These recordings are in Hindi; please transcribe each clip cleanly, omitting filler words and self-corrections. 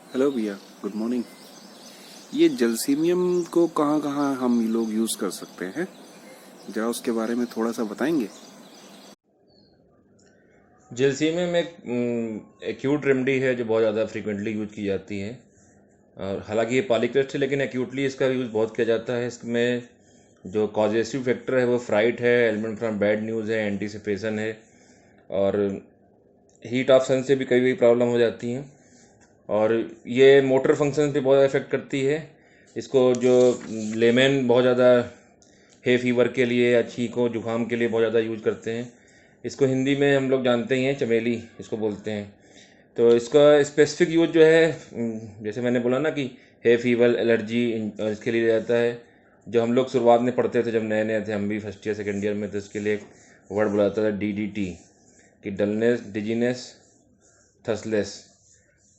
हेलो भैया, गुड मॉर्निंग। ये जलसीमियम को कहाँ कहाँ हम लोग यूज़ कर सकते हैं, जरा उसके बारे में थोड़ा सा बताएंगे। जेलसीमियम एक एक्यूट रेमेडी है जो बहुत ज़्यादा फ्रीक्वेंटली यूज की जाती है। और हालांकि ये पॉलीक्रेस्ट है, लेकिन एक्यूटली इसका यूज़ बहुत किया जाता है। इसमें जो कॉजेसिव फैक्टर है वो फ्राइट है, एलिमेंट फ्रॉम बैड न्यूज़ है, एंटीसिपेशन है, और हीट ऑफ सन से भी कई कई प्रॉब्लम हो जाती हैं। और ये मोटर फंक्शन पे बहुत इफेक्ट करती है। इसको जो लेमन बहुत ज़्यादा हे फीवर के लिए या छींको जुकाम के लिए बहुत ज़्यादा यूज करते हैं। इसको हिंदी में हम लोग जानते ही हैं, चमेली इसको बोलते हैं। तो इसका स्पेसिफिक यूज जो है, जैसे मैंने बोला ना कि हे फीवर एलर्जी इसके लिए रहता है। जो हम लोग शुरुआत में पढ़ते थे, जब नए नए थे, हम भी फर्स्ट ईयर सेकेंड ईयर में, तो इसके लिए एक वर्ड बुलाता था DDT, कि डलनेस, डिजीनेस, थर्सलेस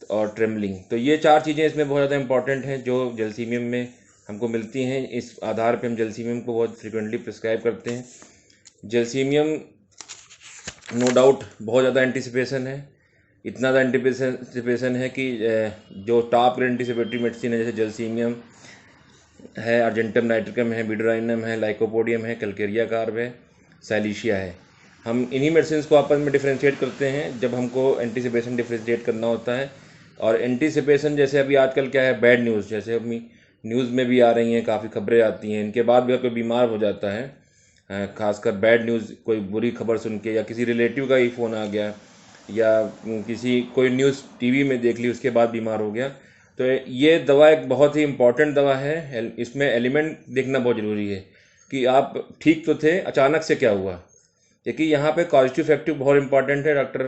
और ट्रेमलिंग। तो ये चार चीज़ें इसमें बहुत ज़्यादा इंपॉर्टेंट हैं जो जलसीमियम में हमको मिलती हैं। इस आधार पे हम जलसीमियम को बहुत फ्रिक्वेंटली प्रिस्क्राइब करते हैं। जलसीमियम नो डाउट बहुत ज़्यादा एंटीसिपेशन है। इतना ज़्यादा एंटीसिपेशन है कि जो टॉप ग्रेड एंटीसिपेटरी मेडिसिन है, जैसे जलसीमियम है, अर्जेंटम नाइट्रिकम है, बिडोराइनम है, लाइकोपोडियम है, कैलकेरिया कार्ब है, सैलिशिया है, हम इन्हीं मेडिसिन को आपस में डिफ्रेंशिएट करते हैं जब हमको एंटीसिपेशन डिफ्रेंशिएट करना होता है। और एंटीसिपेशन जैसे अभी आजकल क्या है, बैड न्यूज़, जैसे अभी न्यूज़ में भी आ रही हैं, काफ़ी खबरें आती हैं, इनके बाद भी अगर कोई बीमार हो जाता है, खासकर बैड न्यूज़, कोई बुरी खबर सुन के, या किसी रिलेटिव का ही फ़ोन आ गया, या किसी कोई न्यूज़ टीवी में देख ली उसके बाद बीमार हो गया, तो ये दवा एक बहुत ही इम्पॉर्टेंट दवा है। इसमें एलिमेंट देखना बहुत ज़रूरी है कि आप ठीक तो थे, अचानक से क्या हुआ। देखिए यहाँ पे कॉजेटिव फैक्टर बहुत इंपॉर्टेंट है। डॉक्टर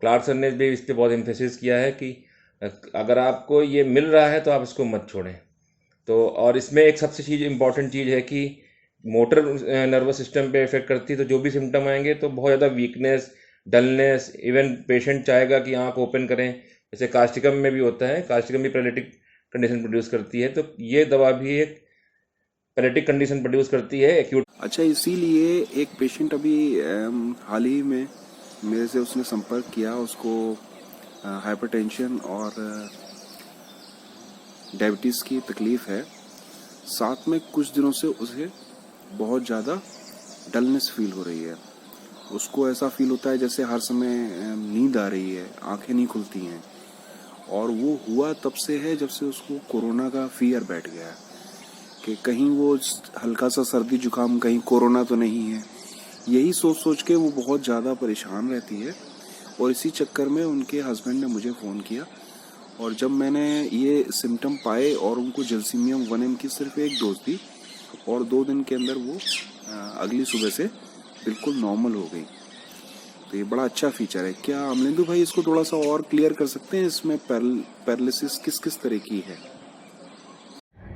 क्लार्कसन ने भी इस पर बहुत एम्फेसिस किया है कि अगर आपको ये मिल रहा है तो आप इसको मत छोड़ें। तो और इसमें एक सबसे चीज़ इंपॉर्टेंट चीज़ है कि मोटर नर्वस सिस्टम पे इफेक्ट करती है। तो जो भी सिम्टम आएंगे तो बहुत ज़्यादा वीकनेस, डलनेस, इवन पेशेंट चाहेगा कि आँख ओपन करें, जैसे कास्टिकम में भी होता है। कास्टिकम भी पैरालिटिक कंडीशन प्रोड्यूस करती है, तो ये दवा भी एक पैरालिटिक कंडीशन प्रोड्यूस करती है, एक्यूट। अच्छा, इसीलिए एक पेशेंट अभी हाल ही में मेरे से उसने संपर्क किया। उसको हाइपरटेंशन और डायबिटीज़ की तकलीफ़ है। साथ में कुछ दिनों से उसे बहुत ज़्यादा डलनेस फील हो रही है। उसको ऐसा फील होता है जैसे हर समय नींद आ रही है, आंखें नहीं खुलती हैं। और वो हुआ तब से है जब से उसको कोरोना का फियर बैठ गया है कि कहीं वो हल्का सा सर्दी जुकाम, कहीं कोरोना तो नहीं है। यही सोच सोच के वो बहुत ज़्यादा परेशान रहती है। और इसी चक्कर में उनके हस्बैंड ने मुझे फ़ोन किया, और जब मैंने ये सिम्टम पाए और उनको जलसीमियम 1 की सिर्फ एक डोज दी, और 2 दिन के अंदर वो अगली सुबह से बिल्कुल नॉर्मल हो गई। तो ये बड़ा अच्छा फीचर है। क्या अमलेंदु भाई इसको थोड़ा सा और क्लियर कर सकते हैं, इसमें पैरालिसिस किस किस तरह की है।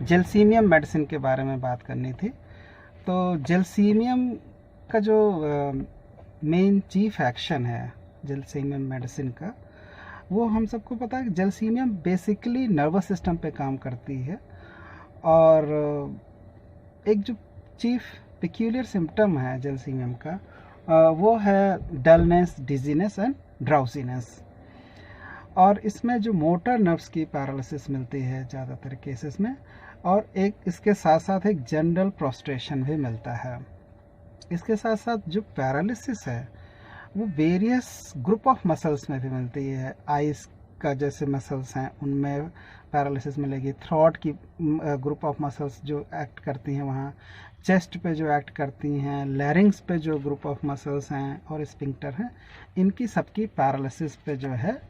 जेलसीमियम मेडिसिन के बारे में बात करनी थी। तो जेलसीमियम का जो मेन चीफ एक्शन है जेलसीमियम मेडिसिन का, वो हम सबको पता है कि जेलसीमियम बेसिकली नर्वस सिस्टम पे काम करती है। और एक जो चीफ पिक्यूलियर सिम्टम है जेलसीमियम का, वो है डलनेस, डिजीनेस एंड ड्राउजीनेस। और इसमें जो मोटर नर्व्स की पैरालिसिस मिलती है ज़्यादातर केसेस में, और एक इसके साथ साथ एक जनरल प्रोस्ट्रेशन भी मिलता है। इसके साथ साथ जो पैरालिसिस है वो वेरियस ग्रुप ऑफ मसल्स में भी मिलती है। आइस का जैसे मसल्स हैं उनमें पैरालिसिस मिलेगी, थ्रॉट की ग्रुप ऑफ मसल्स जो एक्ट करती हैं वहाँ, चेस्ट पे जो एक्ट करती हैं, लैरिंग्स पे जो ग्रुप ऑफ मसल्स हैं और स्पिंक्टर हैं, इनकी सबकी पैरालिसिस पे जो है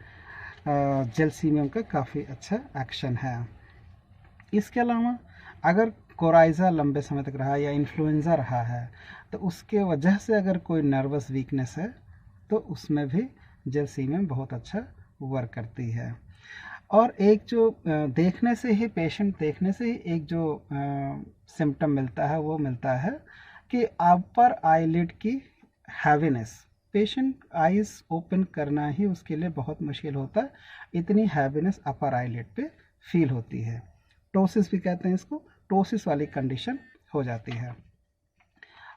जेलसीमियम का काफ़ी अच्छा एक्शन है। इसके अलावा अगर कोराइज़ा लंबे समय तक रहा या इन्फ्लुएंज़ा रहा है, तो उसके वजह से अगर कोई नर्वस वीकनेस है तो उसमें भी जेलसीमियम बहुत अच्छा वर्क करती है। और एक जो देखने से ही, पेशेंट देखने से ही एक जो सिम्टम मिलता है वो मिलता है कि अपर आईलिड की हैवीनेस। पेशेंट आइज़ ओपन करना ही उसके लिए बहुत मुश्किल होता है, इतनी हैवीनेस अपर आईलिड पे फील होती है। टोसिस भी कहते हैं इसको, टोसिस वाली कंडीशन हो जाती है।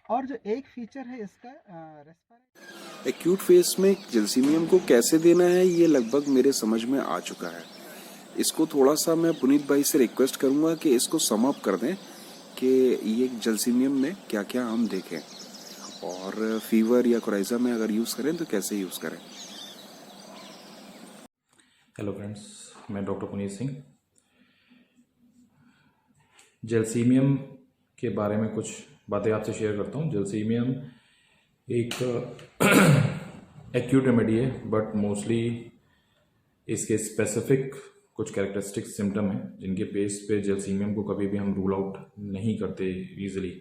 और जो एक फीचर है इसका एक्यूट फेस में जलसीमियम को कैसे देना है, ये लगभग मेरे समझ में आ चुका है। इसको थोड़ा सा मैं पुनीत भाई से रिक्वेस्ट करूंगा कि इसको सम अप कर दें कि ये जलसीमियम में क्या क्या हम देखें और फीवर या कोराइजा में अगर यूज़ करें तो कैसे यूज़ करें। हेलो फ्रेंड्स, मैं डॉक्टर पुनीत सिंह। जलसीमियम के बारे में कुछ बातें आपसे शेयर करता हूँ। जलसीमियम एक एक्यूट रेमेडी है, बट मोस्टली इसके स्पेसिफिक कुछ कैरेक्टरिस्टिक सिम्टम हैं जिनके बेस पे जलसीमियम को कभी भी हम रूल आउट नहीं करते ईजिली।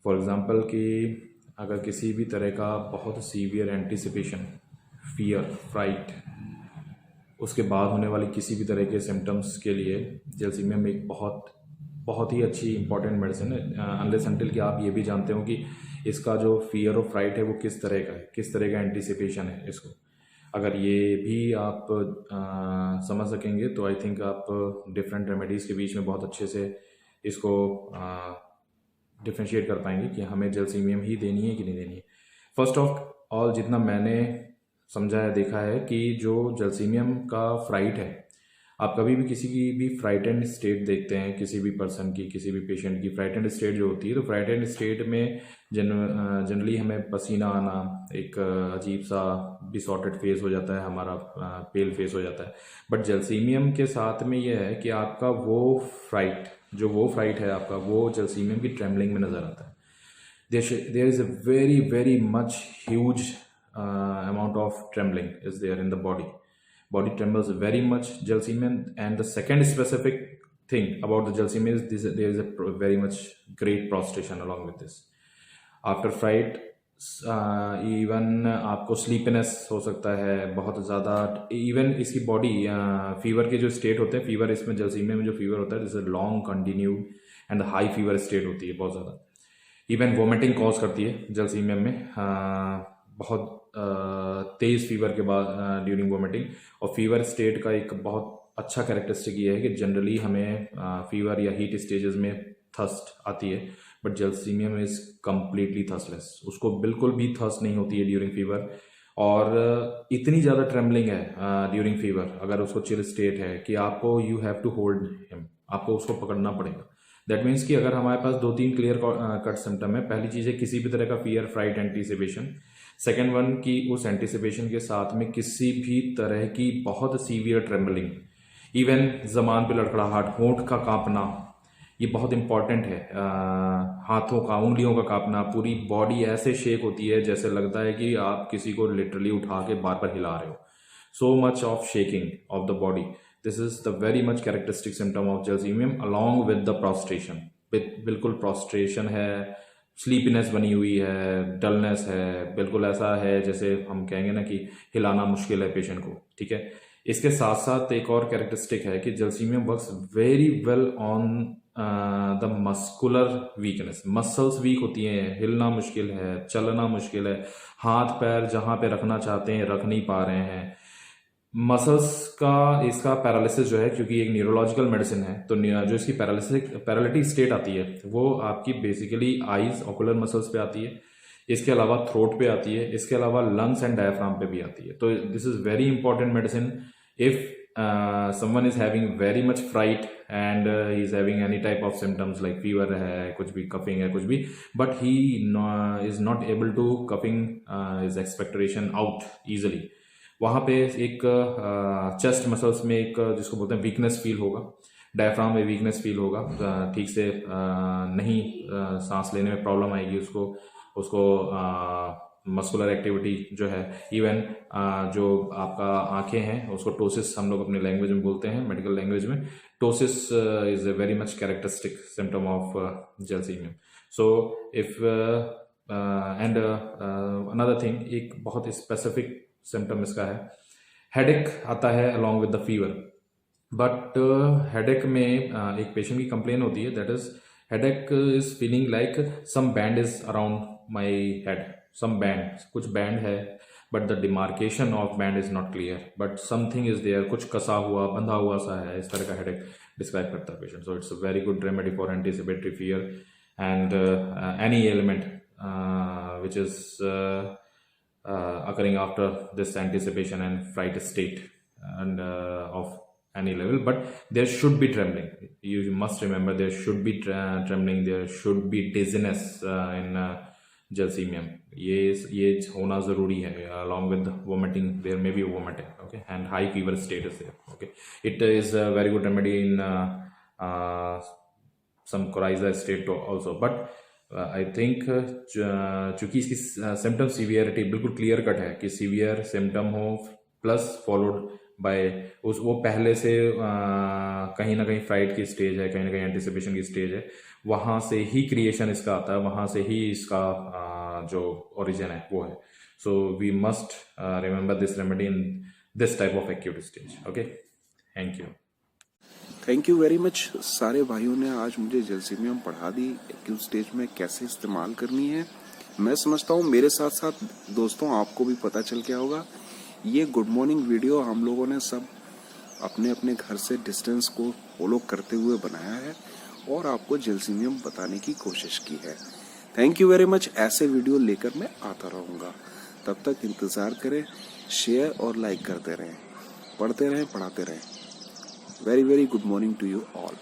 फॉर एग्ज़ाम्पल कि अगर किसी भी तरह का बहुत सीवियर एंटीसिपेशन, फियर, फ्राइट, उसके बाद होने वाली किसी भी तरह के सिम्टम्स के लिए जलसीमियम एक बहुत ही अच्छी इंपॉर्टेंट मेडिसिन है, अनलेस अनटिल कि आप ये भी जानते हो कि इसका जो फियर और फ्राइट है वो किस तरह का है, किस तरह का एंटीसिपेशन है इसको। अगर ये भी आप समझ सकेंगे तो आई थिंक आप डिफरेंट रेमेडीज़ के बीच में बहुत अच्छे से इसको डिफ्रेंशिएट कर पाएंगे कि हमें जलसीमियम ही देनी है कि नहीं देनी है। फर्स्ट ऑफ ऑल, जितना मैंने समझा है, देखा है कि जो जलसीमियम का फ्राइट है, आप कभी भी किसी की भी फ्राइटेंड स्टेट देखते हैं, किसी भी पर्सन की, किसी भी पेशेंट की फ्राइटेंड स्टेट जो होती है, तो फ्राइटेंड स्टेट में जनरली हमें पसीना आना, एक अजीब सा डिसऑर्डर्ड फेस हो जाता है, हमारा पेल फेस हो जाता है। बट जलसीमियम के साथ में ये है कि आपका वो फ्राइट है आपका, वो जलसीमियम की ट्रेमलिंग में नज़र आता है। There is a very very much huge amount of trembling is there in the body trembles very much gelsemium. And the second specific thing about the gelsemium is there is a very much great prostration along with this. After fright even आपको स्लीपनेस हो सकता है बहुत ज़्यादा। इवन इसकी बॉडी फीवर के जो स्टेट होते हैं, फीवर इसमें जलसीमियम में जो फीवर होता है this is long continued and high fever state होती है बहुत ज़्यादा। इवन वोमिटिंग कॉज करती है जलसीमियम में, बहुत तेज़ फीवर के बाद ड्यूरिंग वोमिटिंग। और फीवर स्टेट का एक बहुत अच्छा कैरेक्टरिस्टिक ये है कि जनरली हमें फीवर या हीट स्टेजेस में थर्स्ट आती है, बट जलसीमियम इज़ कम्प्लीटली थर्स्टलेस, उसको बिल्कुल भी थर्स्ट नहीं होती है ड्यूरिंग फीवर। और इतनी ज़्यादा ट्रेमलिंग है ड्यूरिंग फीवर, अगर उसको चिल स्टेट है कि आपको you have to hold him, आपको उसको पकड़ना पड़ेगा। दैट मीन्स कि अगर हमारे पास 2-3 क्लियर कट सिम्टम है, पहली चीज़ है किसी भी तरह का fear, fright, anticipation. Second one कि उस एंटीसिपेशन के साथ में किसी भी तरह की बहुत सीवियर ट्रेम्बलिंग, इवन ज़बान पे लड़खड़ाहट, होंठ का कांपना, ये बहुत इंपॉर्टेंट है। हाथों का, उंगलियों का कांपना, पूरी बॉडी ऐसे शेक होती है जैसे लगता है कि आप किसी को लिटरली उठा के बार बार हिला रहे हो। So much of shaking of the body, this is the very much characteristic symptom of जलसीमियम along with the prostration. बिल्कुल प्रोस्ट्रेशन है, स्लीपीनेस बनी हुई है, डलनेस है, बिल्कुल ऐसा है जैसे हम कहेंगे ना कि हिलाना मुश्किल है पेशेंट को। ठीक है, इसके साथ साथ एक और कैरेक्टरिस्टिक है कि जलसीमियम works very well on the muscular weakness. Muscles weak होती हैं, हिलना मुश्किल है, चलना मुश्किल है, हाथ पैर जहाँ पे रखना चाहते हैं रख नहीं पा रहे हैं। मसल्स का इसका पैरालिसिस जो है, क्योंकि एक न्यूरोलॉजिकल मेडिसिन है, तो जो इसकी पैरालिटिक स्टेट आती है वो आपकी बेसिकली आईज, ऑकुलर मसल्स पे आती है, इसके अलावा थ्रोट पे आती है, इसके अलावा लंग्स एंड डायफ्राम पे भी आती है। तो this is very important medicine if someone is having very much fright and he is having any type of symptoms like fever है, कुछ भी, कफिंग है, कुछ भी, but he is not able to coughing is expectoration out easily. वहाँ पे एक चेस्ट मसल्स में एक जिसको बोलते हैं वीकनेस फील होगा, डायफ्राम में वीकनेस फील होगा, ठीक से नहीं सांस लेने में प्रॉब्लम आएगी उसको मस्कुलर एक्टिविटी जो है, इवन जो आपका आंखें हैं उसको टोसिस हम लोग अपने लैंग्वेज में बोलते हैं, मेडिकल लैंग्वेज में ptosis is a very much characteristic symptom of gelsemium. So if and another thing, एक बहुत स्पेसिफिक सिम्टम इसका है, हेडेक आता है along with the fever. But headache में एक पेशेंट की कंप्लेन होती है, that is headache is feeling like some band is around my head, some band, कुछ बैंड है but the demarcation of band is not clear, but something is there, कुछ कसा हुआ, बंधा हुआ सा है, इस तरह का हेडेक डिस्क्राइब करता है patient. So it's a very good remedy for anticipatory fear and any element which is occurring after this anticipation and fright state and of any level, but there should be trembling. You must remember there should be trembling, there should be dizziness in Gelsemium. ये होना ज़रूरी है. Along with vomiting, there may be vomiting, okay, and high fever status there, okay. It is a very good remedy in some coryza state also, but I think चूँकि इसकी symptom severity बिल्कुल clear cut है कि severe symptom हो plus followed बाय वो पहले से कहीं ना कहीं फ्राइट की स्टेज है, कहीं ना कहीं एंटिसिपेशन की स्टेज है, वहाँ से ही क्रिएशन इसका आता है, वहाँ से ही इसका जो ओरिजिन है वो है. So we must remember this remedy in this type of acute stage. Okay, thank you very much. सारे भाइयों ने आज मुझे जेलसीमियम पढ़ा दी, एक्यूट स्टेज में कैसे इस्तेमाल करनी है. मैं समझता हूँ मेरे साथ साथ दोस्तों आपको भी पता चल गया होगा. ये गुड मॉर्निंग वीडियो हम लोगों ने सब अपने अपने घर से डिस्टेंस को फॉलो करते हुए बनाया है और आपको जेलसीमियम बताने की कोशिश की है. Thank you very much. ऐसे वीडियो लेकर मैं आता रहूँगा. तब तक इंतज़ार करें, शेयर और लाइक करते रहें, पढ़ते रहें, पढ़ाते रहें. Very very good morning to you all.